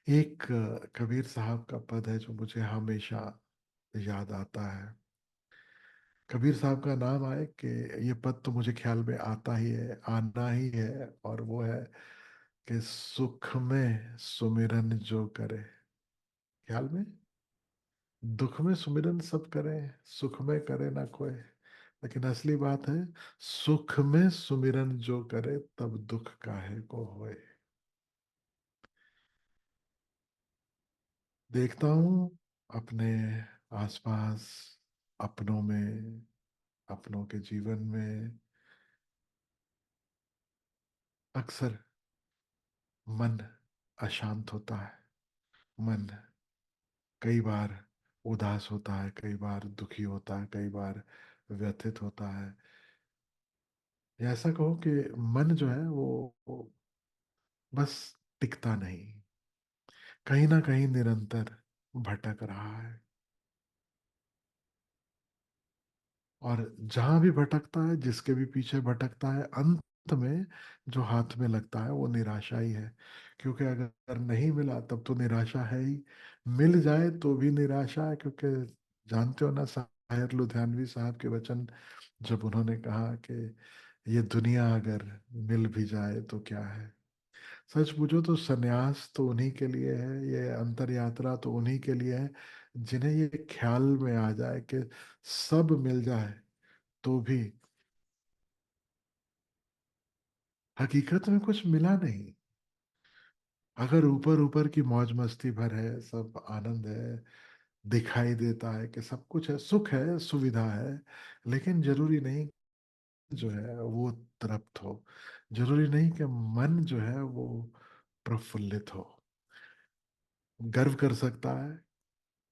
एक कबीर साहब का पद है जो मुझे हमेशा याद आता है। कबीर साहब का नाम आए कि ये पद तो मुझे ख्याल में आता ही है, आना ही है, और वो है कि सुख में सुमिरन जो करे। ख्याल में, दुख में सुमिरन सब करें, सुख में करे ना कोई। लेकिन असली बात है, सुख में सुमिरन जो करे तब दुख काहे को होए। देखता हूं अपने आसपास, अपनों में, अपनों के जीवन में अक्सर मन अशांत होता है। मन कई बार उदास होता है, कई बार दुखी होता है, कई बार व्यथित होता है। या ऐसा कहो कि मन जो है वो बस टिकता नहीं, कहीं ना कहीं निरंतर भटक रहा है। और जहां भी भटकता है, जिसके भी पीछे भटकता है, अंत में जो हाथ में लगता है वो निराशा ही है। क्योंकि अगर नहीं मिला तब तो निराशा है ही, मिल जाए तो भी निराशा है। क्योंकि जानते हो ना, शायर लुधियानवी साहब के वचन, जब उन्होंने कहा कि ये दुनिया अगर मिल भी जाए तो क्या है। सच पूछो तो सन्यास तो उन्हीं के लिए है, ये अंतर यात्रा तो उन्हीं के लिए है जिन्हें ये ख्याल में आ जाए कि सब मिल जाए तो भी हकीकत में कुछ मिला नहीं। अगर ऊपर ऊपर की मौज मस्ती भर है, सब आनंद है, दिखाई देता है कि सब कुछ है, सुख है, सुविधा है, लेकिन जरूरी नहीं जो है वो तृप्त हो। जरूरी नहीं कि मन जो है वो प्रफुल्लित हो। गर्व कर सकता है,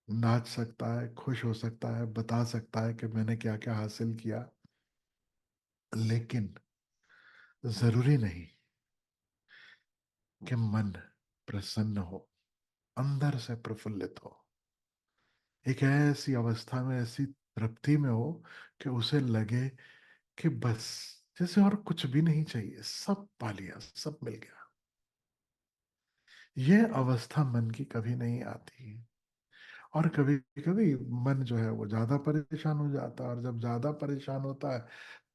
नाच सकता है, खुश हो सकता है, बता सकता है कि मैंने क्या क्या हासिल किया, लेकिन जरूरी नहीं कि मन प्रसन्न हो, अंदर से प्रफुल्लित हो। एक ऐसी अवस्था में, ऐसी तृप्ति में हो कि उसे लगे कि बस जैसे और कुछ भी नहीं चाहिए, सब पा लिया, सब मिल गया। यह अवस्था मन की कभी नहीं आती। और कभी कभी मन जो है वो ज्यादा परेशान हो जाता है, और जब ज्यादा परेशान होता है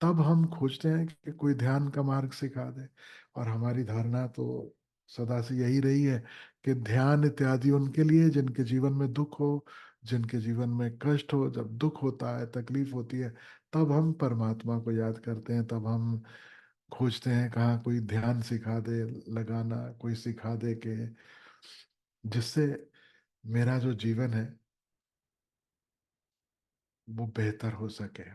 तब हम खोजते हैं कि कोई ध्यान का मार्ग सिखा दे। और हमारी धारणा तो सदा से यही रही है कि ध्यान इत्यादि उनके लिए जिनके जीवन में दुख हो, जिनके जीवन में कष्ट हो। जब दुख होता है, तकलीफ होती है, तब हम परमात्मा को याद करते हैं, तब हम खोजते हैं कहाँ कोई ध्यान सिखा दे, लगाना कोई सिखा दे कि जिससे मेरा जो जीवन है वो बेहतर हो सके।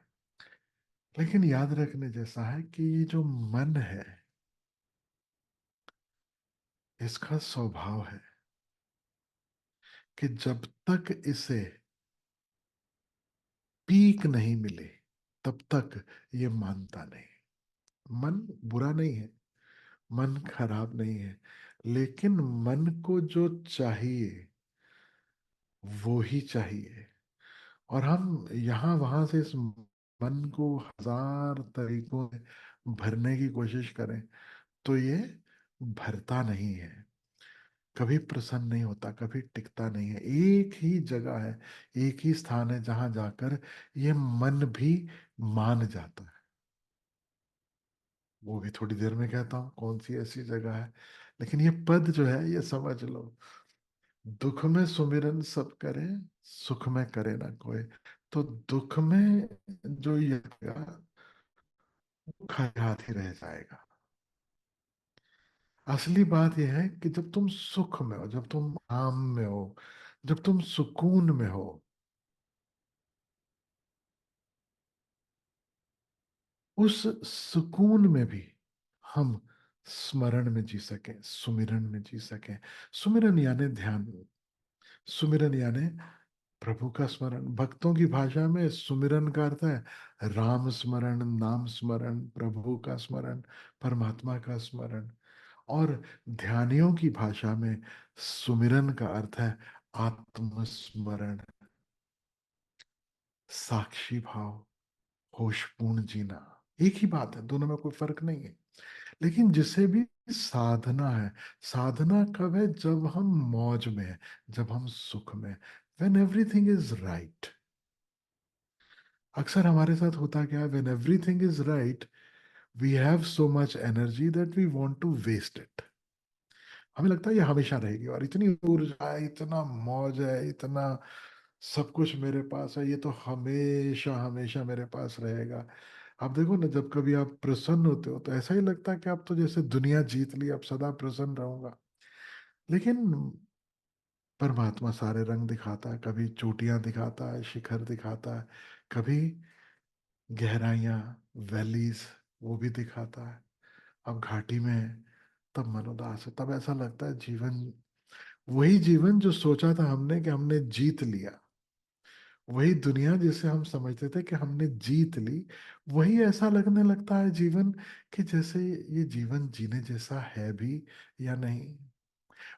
लेकिन याद रखने जैसा है कि ये जो मन है, इसका स्वभाव है कि जब तक इसे पीक नहीं मिले तब तक ये मानता नहीं। मन बुरा नहीं है, मन खराब नहीं है, लेकिन मन को जो चाहिए वो ही चाहिए। और हम यहाँ वहां से इस मन को हजार तरीकों से भरने की कोशिश करें तो ये भरता नहीं है, कभी प्रसन्न नहीं होता, कभी टिकता नहीं है। एक ही जगह है, एक ही स्थान है जहां जाकर ये मन भी मान जाता है। वो भी थोड़ी देर में कहता हूँ कौन सी ऐसी जगह है। लेकिन ये पद जो है ये समझ लो, दुख में सुमिरन सब करें, सुख में करे ना कोई। तो दुख में जो ये करेगा, वो खाली हाथ ही रह जाएगा। असली बात यह है कि जब तुम सुख में हो, जब तुम आराम में हो, जब तुम सुकून में हो, उस सुकून में भी हम स्मरण में जी सकें, सुमिरन में जी सकें। सुमिरन यानी ध्यान, सुमिरन यानी प्रभु का स्मरण। भक्तों की भाषा में सुमिरन का अर्थ है राम स्मरण, नाम स्मरण, प्रभु का स्मरण, परमात्मा का स्मरण। और ध्यानियों की भाषा में सुमिरन का अर्थ है आत्मस्मरण, साक्षी भाव, होशपूर्ण जीना। एक ही बात है, दोनों में कोई फर्क नहीं है। लेकिन जिसे भी साधना है, साधना कब है? जब हम मौज में है, जब हम सुख में, व्हेन एवरीथिंग इज राइट। अक्सर हमारे साथ होता क्या है, when everything is right we have so much energy that we want to waste it. हमें लगता है ये हमेशा रहेगी, और इतनी ऊर्जा है, इतना मौज है, इतना सब कुछ मेरे पास है, ये तो हमेशा हमेशा मेरे पास रहेगा। आप देखो ना, जब कभी आप प्रसन्न होते हो तो ऐसा ही लगता है कि आप तो जैसे दुनिया जीत ली, अब सदा प्रसन्न रहूंगा। लेकिन परमात्मा सारे रंग दिखाता है, कभी चोटियां दिखाता है, शिखर दिखाता है, कभी गहराइयां, वैलीज, वो भी दिखाता है। अब घाटी में है, तब मन उदास है, तब ऐसा लगता है जीवन, वही जीवन जो सोचा था हमने कि हमने जीत लिया, वही दुनिया जिसे हम समझते थे कि हमने जीत ली, वही ऐसा लगने लगता है जीवन, कि जैसे ये जीवन जीने जैसा है भी या नहीं।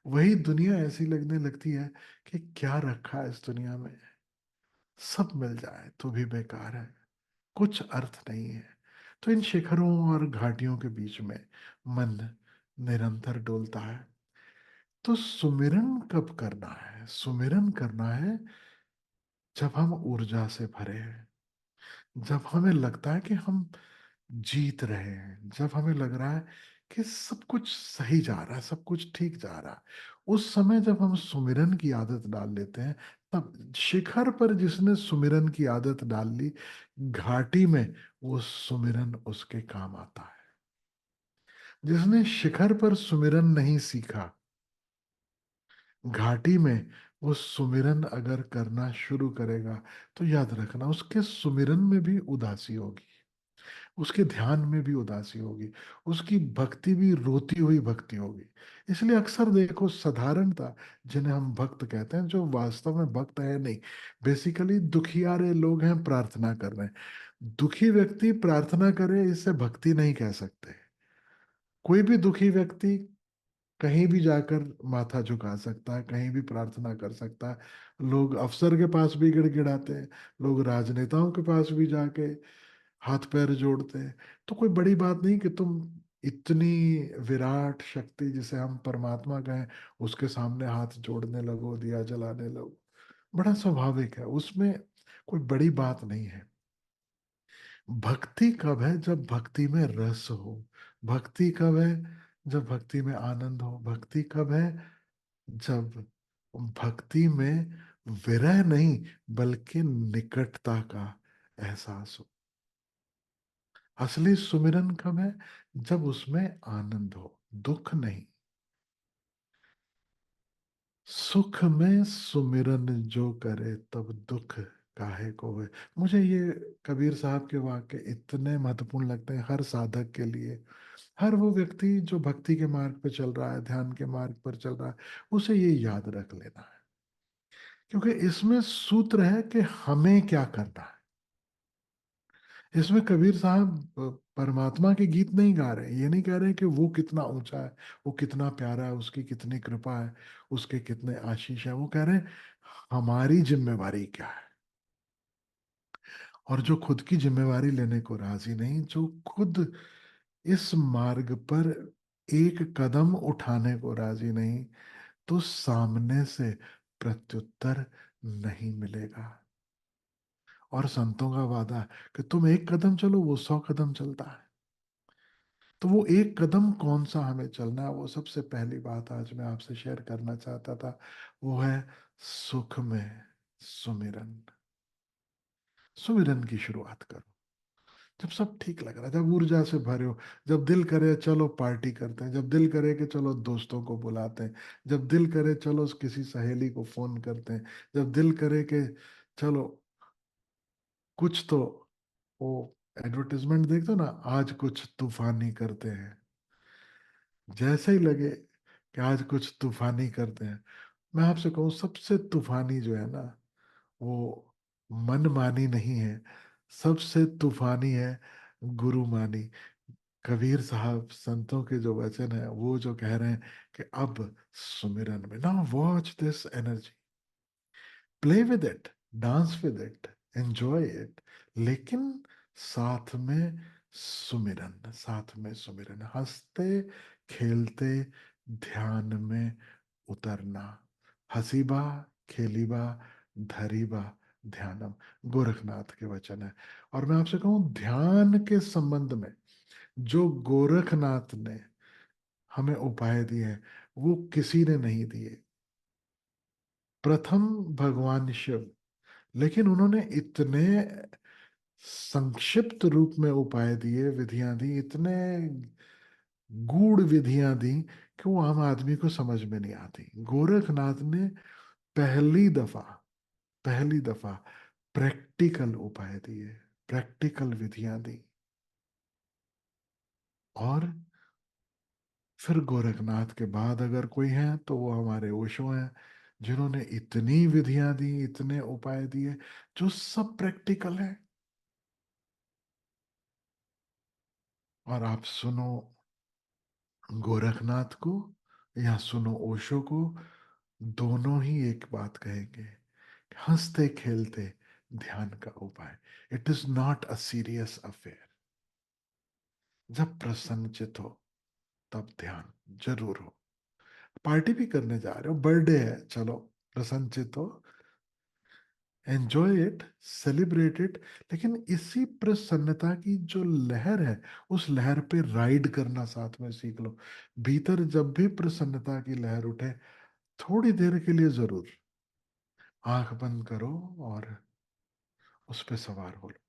वही दुनिया ऐसी लगने लगती है कि क्या रखा है इस दुनिया में, सब मिल जाए तो भी बेकार है, कुछ अर्थ नहीं है। तो इन शिखरों और घाटियों के बीच में मन निरंतर डोलता है। तो सुमिरन कब करना है? सुमिरन करना है जब हम ऊर्जा से भरे हैं, जब हमें लगता है कि हम जीत रहे हैं, जब हमें लग रहा है कि सब कुछ सही जा रहा है, सब कुछ ठीक जा रहा है। उस समय जब हम सुमिरन की आदत डाल लेते हैं, तब शिखर पर जिसने सुमिरन की आदत डाल ली, घाटी में वो सुमिरन उसके काम आता है। जिसने शिखर पर सुमिरन नहीं सीखा, घाटी में वो सुमिरन अगर करना शुरू करेगा, तो याद रखना उसके सुमिरन में भी उदासी होगी, उसके ध्यान में भी उदासी होगी, उसकी भक्ति भी रोती हुई भक्ति होगी। इसलिए अक्सर देखो, साधारणता जिन्हें हम भक्त कहते हैं, जो वास्तव में भक्त है नहीं, बेसिकली दुखियारे लोग हैं, प्रार्थना कर रहे हैं। दुखी व्यक्ति प्रार्थना करे, इससे भक्ति नहीं कह सकते। कोई भी दुखी व्यक्ति कहीं भी जाकर माथा झुका सकता है, कहीं भी प्रार्थना कर सकता है। लोग अफसर के पास भी गिड़गिड़ाते हैं, लोग राजनेताओं के पास भी जाके हाथ पैर जोड़ते हैं। तो कोई बड़ी बात नहीं कि तुम इतनी विराट शक्ति जिसे हम परमात्मा कहें, उसके सामने हाथ जोड़ने लगो, दिया जलाने लगो। बड़ा स्वाभाविक है, उसमें कोई बड़ी बात नहीं है। भक्ति कब है? जब भक्ति में रस हो। भक्ति कब है? जब भक्ति में आनंद हो। भक्ति कब है? जब भक्ति में विरह नहीं, बल्कि निकटता का एहसास हो। असली सुमिरन कब है? जब उसमें आनंद हो, दुख नहीं। सुख में सुमिरन जो करे, तब दुख काहे को है। मुझे ये कबीर साहब के वाक्य इतने महत्वपूर्ण लगते हैं हर साधक के लिए। हर वो व्यक्ति जो भक्ति के मार्ग पर चल रहा है, ध्यान के मार्ग पर चल रहा है, उसे ये याद रख लेना है। क्योंकि इसमें सूत्र है कि हमें क्या करना है। इसमें कबीर साहब परमात्मा के गीत नहीं गा रहे, ये नहीं कह रहे कि वो कितना ऊंचा है, वो कितना प्यारा है, उसकी कितनी कृपा है, उसके कितने आशीष है। वो कह रहे हैं हमारी जिम्मेवारी क्या है। और जो खुद की जिम्मेवारी लेने को राजी नहीं, जो खुद इस मार्ग पर एक कदम उठाने को राजी नहीं, तो सामने से प्रत्युत्तर नहीं मिलेगा। और संतों का वादा है कि तुम एक कदम चलो, वो 100 कदम चलता है। तो वो एक कदम कौन सा हमें चलना है, वो सबसे पहली बात आज मैं आपसे शेयर करना चाहता था। वो है सुख में सुमिरन। सुमिरन की शुरुआत करो जब सब ठीक लग रहा है, जब ऊर्जा से भरे हो, जब दिल करे चलो पार्टी करते हैं, जब दिल करे कि चलो दोस्तों को बुलाते हैं, जब दिल करे चलो किसी सहेली को फोन करते हैं, जब दिल करे कि चलो कुछ तो, वो एडवर्टाइजमेंट देखते हो ना, आज कुछ तूफानी करते हैं। जैसे ही लगे कि आज कुछ तूफानी करते हैं, मैं आपसे कहूँ सबसे तूफानी जो है ना, वो मनमानी नहीं है, सबसे तूफानी है गुरु मानी। कबीर साहब संतों के जो वचन है, वो जो कह रहे हैं कि अब सुमिरन में, now watch this energy, play with it, dance with it, enjoy it, लेकिन साथ में सुमिरन, साथ में सुमिरन, हंसते खेलते ध्यान में उतरना। हसीबा, खेलीबा, धरीबा, ध्यानम, गोरखनाथ के वचन है। और मैं आपसे कहूं, ध्यान के संबंध में जो गोरखनाथ ने हमें उपाय दिए हैं, वो किसी ने नहीं दिए। प्रथम भगवान शिव, लेकिन उन्होंने इतने संक्षिप्त रूप में उपाय दिए, विधियां दी, इतने गूढ़ विधियां दी कि वो आम आदमी को समझ में नहीं आती। गोरखनाथ ने पहली दफा पहली दफा प्रैक्टिकल उपाय दिए, प्रैक्टिकल विधियां दी। और फिर गोरखनाथ के बाद अगर कोई है तो वो हमारे ओशो हैं, जिन्होंने इतनी विधियां दी, इतने उपाय दिए, जो सब प्रैक्टिकल है। और आप सुनो गोरखनाथ को या सुनो ओशो को, दोनों ही एक बात कहेंगे, हंसते खेलते ध्यान का उपाय। It is not a serious affair. जब प्रसन्नचित हो तब ध्यान जरूर हो। पार्टी भी करने जा रहे हो, बर्थडे है, चलो प्रसन्नचित हो, एंजॉय इट, सेलिब्रेट इट, लेकिन इसी प्रसन्नता की जो लहर है, उस लहर पे राइड करना साथ में सीख लो। भीतर जब भी प्रसन्नता की लहर उठे, थोड़ी देर के लिए जरूर आंख बंद करो और उस पे सवार हो लो।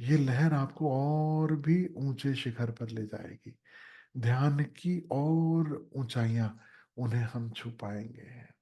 ये लहर आपको और भी ऊंचे शिखर पर ले जाएगी। ध्यान की और ऊंचाइयां, उन्हें हम छू पाएंगे।